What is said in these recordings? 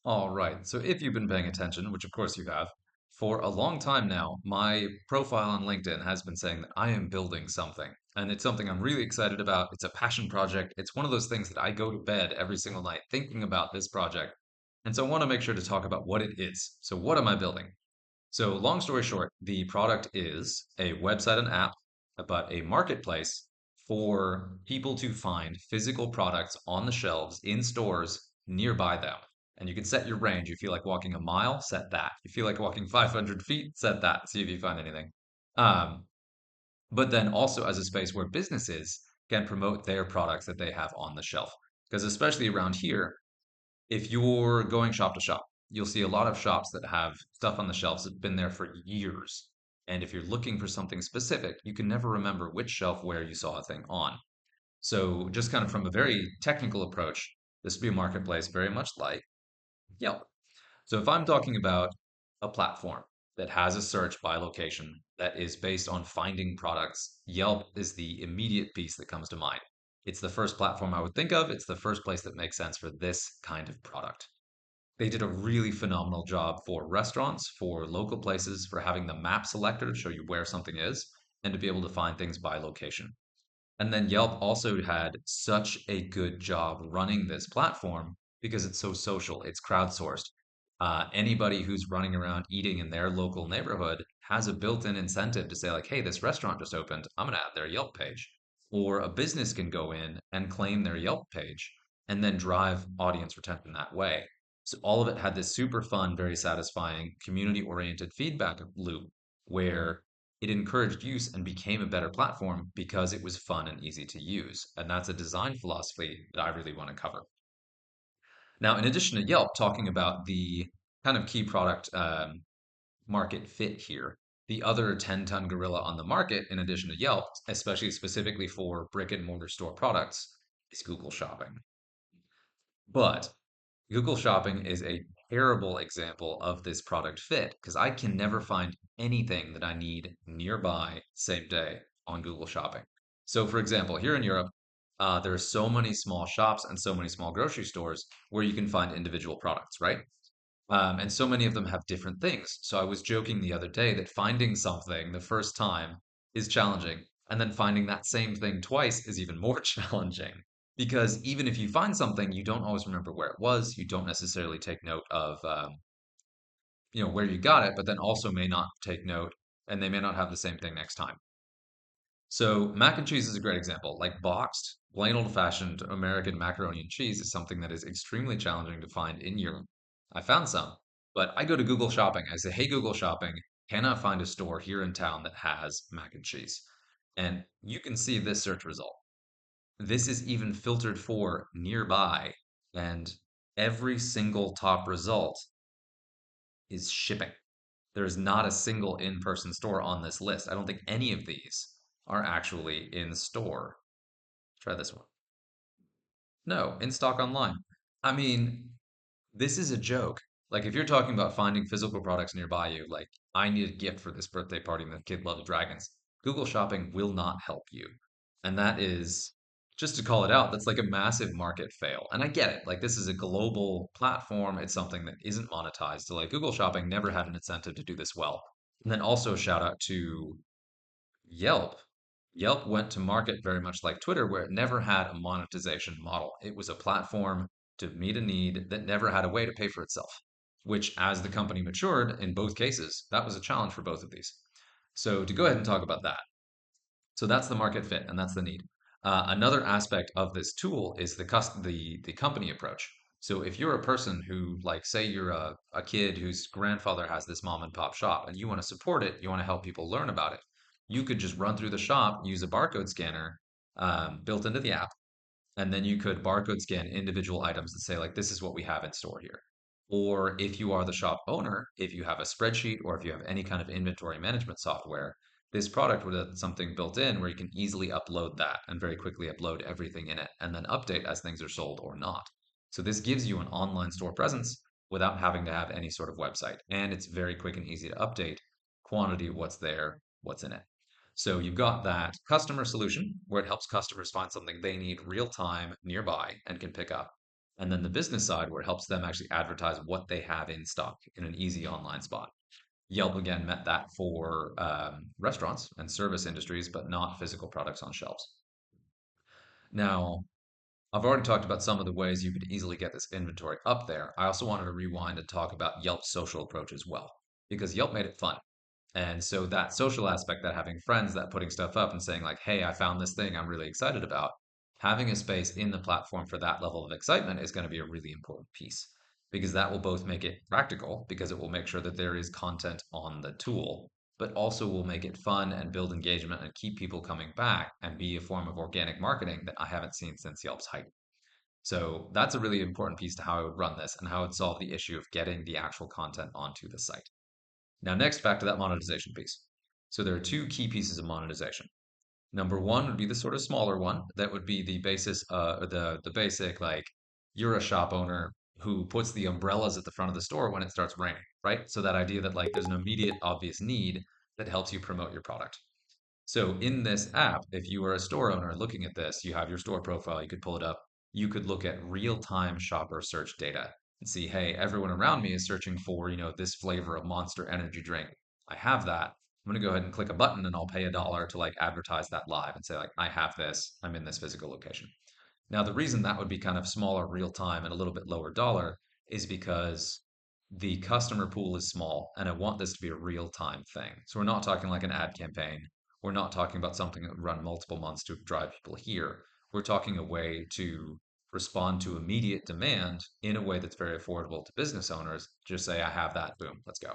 All right. So if you've been paying attention, which of course you have, for a long time now, my profile on LinkedIn has been saying that I am building something. And it's something I'm really excited about. It's a passion project. It's one of those things that I go to bed every single night thinking about this project. And so I want to make sure to talk about what it is. So what am I building? So long story short, the product is a website and app, but a marketplace for people to find physical products on the shelves in stores nearby them. And you can set your range. You feel like walking a mile, set that. You feel like walking 500 feet, set that. See if you find anything. Um, but then also as a space where businesses can promote their products that they have on the shelf. Because especially around here, if you're going shop to shop, you'll see a lot of shops that have stuff on the shelves that have been there for years. And if you're looking for something specific, you can never remember which shelf where you saw a thing on. So, just kind of from a very technical approach, this would be a marketplace very much like Yelp. So, if I'm talking about a platform that has a search by location that is based on finding products, Yelp is the immediate piece that comes to mind. It's the first platform I would think of. It's the first place that makes sense for this kind of product. They did a really phenomenal job for restaurants, for local places, for having the map selector to show you where something is, and to be able to find things by location. And then Yelp also had such a good job running this platform because it's so social, it's crowdsourced. Anybody who's running around eating in their local neighborhood has a built-in incentive to say, like, hey, this restaurant just opened, I'm gonna add their Yelp page. Or a business can go in and claim their Yelp page and then drive audience retention that way. So all of it had this super fun, very satisfying, community-oriented feedback loop where it encouraged use and became a better platform because it was fun and easy to use. And that's a design philosophy that I really want to cover. Now, in addition to Yelp, talking about the kind of key product market fit here, the other 10-ton gorilla on the market, in addition to Yelp, especially specifically for brick and mortar store products, is Google Shopping. But Google Shopping is a terrible example of this product fit because I can never find anything that I need nearby same day on Google Shopping. So, for example, here in Europe, there are so many small shops and so many small grocery stores where you can find individual products, right? And so many of them have different things. So I was joking the other day that finding something the first time is challenging, and then finding that same thing twice is even more challenging. Because even if you find something, you don't always remember where it was. You don't necessarily take note of, where you got it, but then also may not take note, and they may not have the same thing next time. So mac and cheese is a great example. Like boxed, plain old-fashioned American macaroni and cheese is something that is extremely challenging to find in Europe. I found some, but I go to Google Shopping. I say, "Hey Google Shopping, can I find a store here in town that has mac and cheese?" And you can see this search result. This is even filtered for nearby, and every single top result is shipping. There is not a single in-person store on this list. I don't think any of these are actually in store. Try this one. No, in stock online. I mean, this is a joke. Like, if you're talking about finding physical products nearby you, like, I need a gift for this birthday party and the kid loves dragons, Google Shopping will not help you. And that is, just to call it out, that's like a massive market fail. And I get it. Like, this is a global platform. It's something that isn't monetized. So, like, Google Shopping never had an incentive to do this well. And then also, shout out to Yelp. Yelp went to market very much like Twitter, where it never had a monetization model. It was a platform to meet a need that never had a way to pay for itself, which, as the company matured in both cases, that was a challenge for both of these. So, to go ahead and talk about that. So, that's the market fit and that's the need. Another aspect of this tool is the company approach. So, if you're a person who, like, say you're a kid whose grandfather has this mom and pop shop and you want to support it, you want to help people learn about it, you could just run through the shop, use a barcode scanner built into the app, and then you could barcode scan individual items and say, like, this is what we have in store here. Or if you are the shop owner, if you have a spreadsheet or if you have any kind of inventory management software, this product would have something built in where you can easily upload that and very quickly upload everything in it and then update as things are sold or not. So this gives you an online store presence without having to have any sort of website. And it's very quick and easy to update quantity, what's there, what's in it. So you've got that customer solution where it helps customers find something they need real time nearby and can pick up. And then the business side, where it helps them actually advertise what they have in stock in an easy online spot. Yelp again met that for restaurants and service industries, but not physical products on shelves. Now, I've already talked about some of the ways you could easily get this inventory up there. I also wanted to rewind and talk about Yelp's social approach as well, because Yelp made it fun. And so that social aspect, that having friends, that putting stuff up and saying like, "Hey, I found this thing I'm really excited about," having a space in the platform for that level of excitement is going to be a really important piece because that will both make it practical because it will make sure that there is content on the tool, but also will make it fun and build engagement and keep people coming back and be a form of organic marketing that I haven't seen since Yelp's height. So that's a really important piece to how I would run this and how it would solve the issue of getting the actual content onto the site. Now, next, back to that monetization piece. So there are two key pieces of monetization. Number one would be the sort of smaller one. That would be the basis, or the basic like you're a shop owner who puts the umbrellas at the front of the store when it starts raining, right? So that idea that like there's an immediate obvious need that helps you promote your product. So in this app, if you are a store owner looking at this, you have your store profile, you could pull it up. You could look at real-time shopper search data and see, hey, everyone around me is searching for, this flavor of Monster energy drink. I have that. I'm going to go ahead and click a button and I'll pay $1 to like advertise that live and say like, I have this, I'm in this physical location. Now, the reason that would be kind of smaller real time and a little bit lower dollar is because the customer pool is small and I want this to be a real time thing. So we're not talking like an ad campaign. We're not talking about something that would run multiple months to drive people here. We're talking a way to respond to immediate demand in a way that's very affordable to business owners. Just say, I have that, boom, let's go.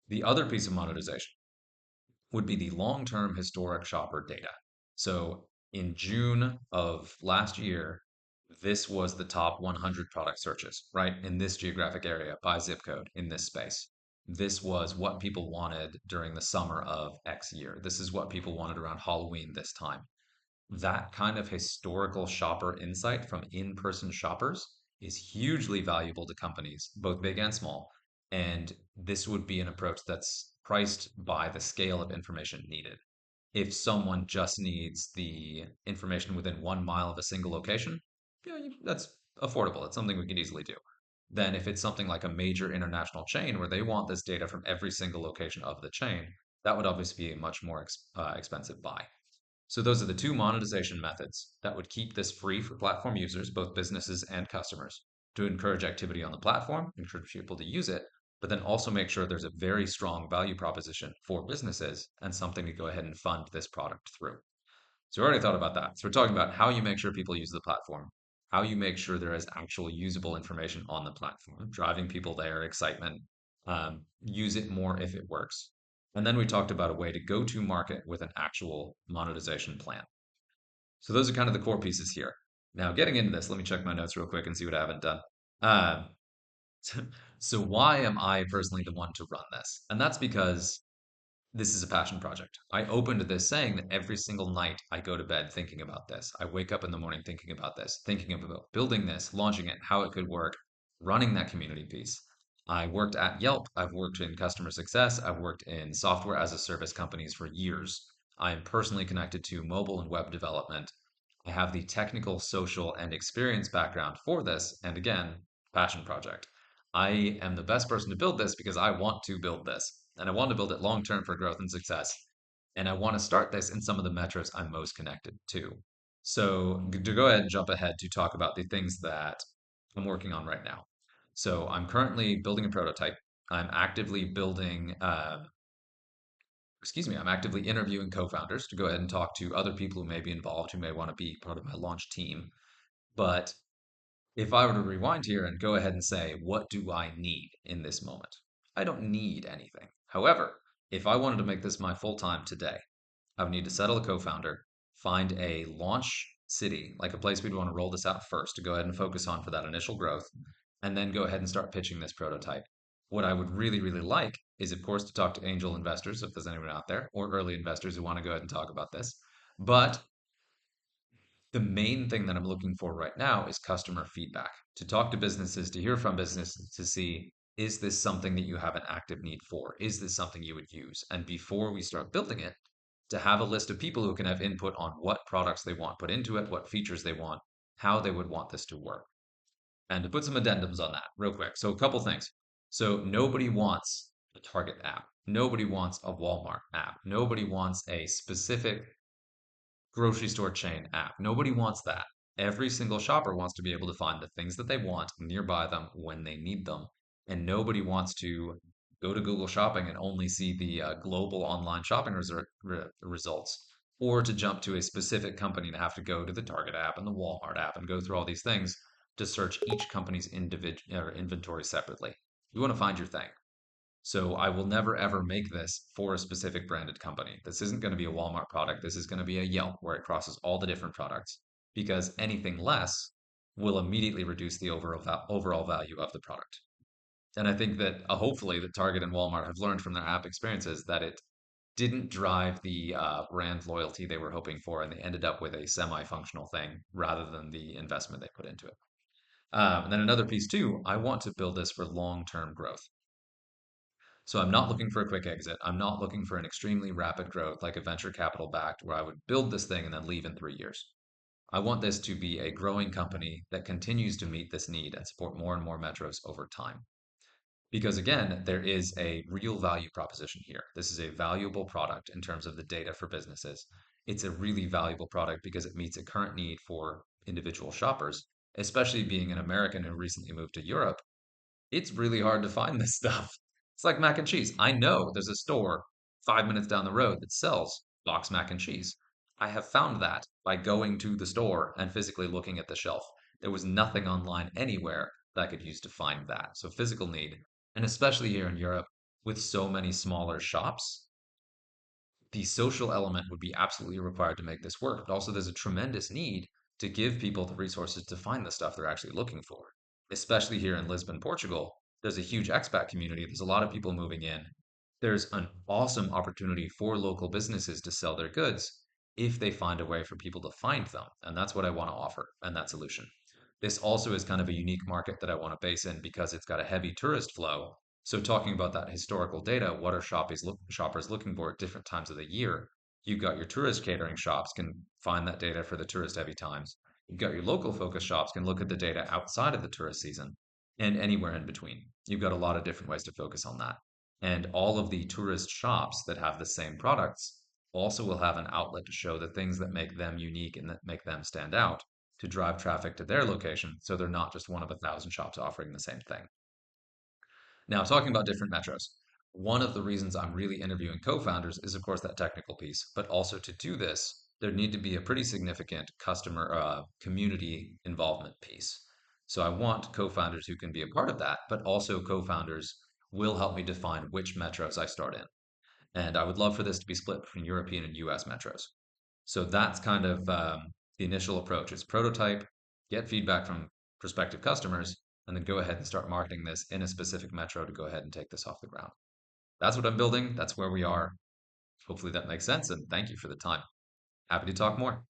The other piece of monetization would be the long-term historic shopper data. So in June of last year, this was the top 100 product searches, right? In this geographic area by zip code in this space. This was what people wanted during the summer of X year. This is what people wanted around Halloween this time. That kind of historical shopper insight from in-person shoppers is hugely valuable to companies, both big and small. And this would be an approach that's priced by the scale of information needed. If someone just needs the information within 1 mile of a single location, that's affordable. It's something we can easily do. Then if it's something like a major international chain where they want this data from every single location of the chain, that would obviously be a much more expensive buy. So those are the two monetization methods that would keep this free for platform users, both businesses and customers, to encourage activity on the platform, encourage people to use it, but then also make sure there's a very strong value proposition for businesses and something to go ahead and fund this product through. So we already thought about that. So we're talking about how you make sure people use the platform, how you make sure there is actual usable information on the platform, driving people there, excitement, use it more if it works. And then we talked about a way to go to market with an actual monetization plan. So those are kind of the core pieces here. Now, getting into this, let me check my notes real quick and see what I haven't done. Um, so why am I personally the one to run this? And that's because this is a passion project. I opened this saying that every single night I go to bed thinking about this. I wake up in the morning thinking about this, thinking about building this, launching it, how it could work, running that community piece. I worked at Yelp. I've worked in customer success. I've worked in software as a service companies for years. I am personally connected to mobile and web development. I have the technical, social, and experience background for this. And again, passion project. I am the best person to build this because I want to build this and I want to build it long term for growth and success. And I want to start this in some of the metros I'm most connected to. So, to go ahead and jump ahead to talk about the things that I'm working on right now. So, I'm currently building a prototype. I'm actively building, I'm actively interviewing co founders to go ahead and talk to other people who may be involved, who may want to be part of my launch team. But if I were to rewind here and go ahead and say, what do I need in this moment? I don't need anything. However, if I wanted to make this my full time today, I would need to settle a co founder, find a launch city, like a place we'd want to roll this out first to go ahead and focus on for that initial growth, and then go ahead and start pitching this prototype. What I would really, really like is, of course, to talk to angel investors if there's anyone out there, or early investors who want to go ahead and talk about this. But the main thing that I'm looking for right now is customer feedback, to talk to businesses, to hear from businesses, to see, is this something that you have an active need for? Is this something you would use? And before we start building it, to have a list of people who can have input on what products they want put into it, what features they want, how they would want this to work. And to put some addendums on that real quick. So a couple things. So nobody wants a Target app. Nobody wants a Walmart app. Nobody wants a specific grocery store chain app. Nobody wants that. Every single shopper wants to be able to find the things that they want nearby them when they need them. And nobody wants to go to Google Shopping and only see the global online shopping results, or to jump to a specific company to have to go to the Target app and the Walmart app and go through all these things to search each company's individual inventory separately. You want to find your thing. So I will never ever make this for a specific branded company. This isn't going to be a Walmart product. This is going to be a Yelp where it crosses all the different products because anything less will immediately reduce the overall value of the product. And I think that hopefully that Target and Walmart have learned from their app experiences that it didn't drive the brand loyalty they were hoping for, and they ended up with a semi-functional thing rather than the investment they put into it. And then another piece too, I want to build this for long-term growth. So I'm not looking for a quick exit. I'm not looking for an extremely rapid growth like a venture capital backed where I would build this thing and then leave in 3 years. I want this to be a growing company that continues to meet this need and support more and more metros over time. Because again, there is a real value proposition here. This is a valuable product in terms of the data for businesses. It's a really valuable product because it meets a current need for individual shoppers, especially being an American who recently moved to Europe. It's really hard to find this stuff. It's like mac and cheese. I know there's a store 5 minutes down the road that sells box mac and cheese. I have found that by going to the store and physically looking at the shelf. There was nothing online anywhere that I could use to find that. So physical need, and especially here in Europe with so many smaller shops, the social element would be absolutely required to make this work. But also, there's a tremendous need to give people the resources to find the stuff they're actually looking for. Especially here in Lisbon, Portugal, there's a huge expat community. There's a lot of people moving in. There's an awesome opportunity for local businesses to sell their goods if they find a way for people to find them. And that's what I want to offer and that solution. This also is kind of a unique market that I want to base in because it's got a heavy tourist flow. So talking about that historical data, what are shoppers looking for at different times of the year? You've got your tourist catering shops can find that data for the tourist heavy times. You've got your local focus shops can look at the data outside of the tourist season and anywhere in between. You've got a lot of different ways to focus on that. And all of the tourist shops that have the same products also will have an outlet to show the things that make them unique and that make them stand out to drive traffic to their location so they're not just one of 1,000 shops offering the same thing. Now, talking about different metros, one of the reasons I'm really interviewing co-founders is, of course, that technical piece. But also to do this, there need to be a pretty significant customer community involvement piece. So I want co-founders who can be a part of that, but also co-founders will help me define which metros I start in. And I would love for this to be split between European and US metros. So that's kind of the initial approach. It's prototype, get feedback from prospective customers, and then go ahead and start marketing this in a specific metro to go ahead and take this off the ground. That's what I'm building. That's where we are. Hopefully that makes sense. And thank you for the time. Happy to talk more.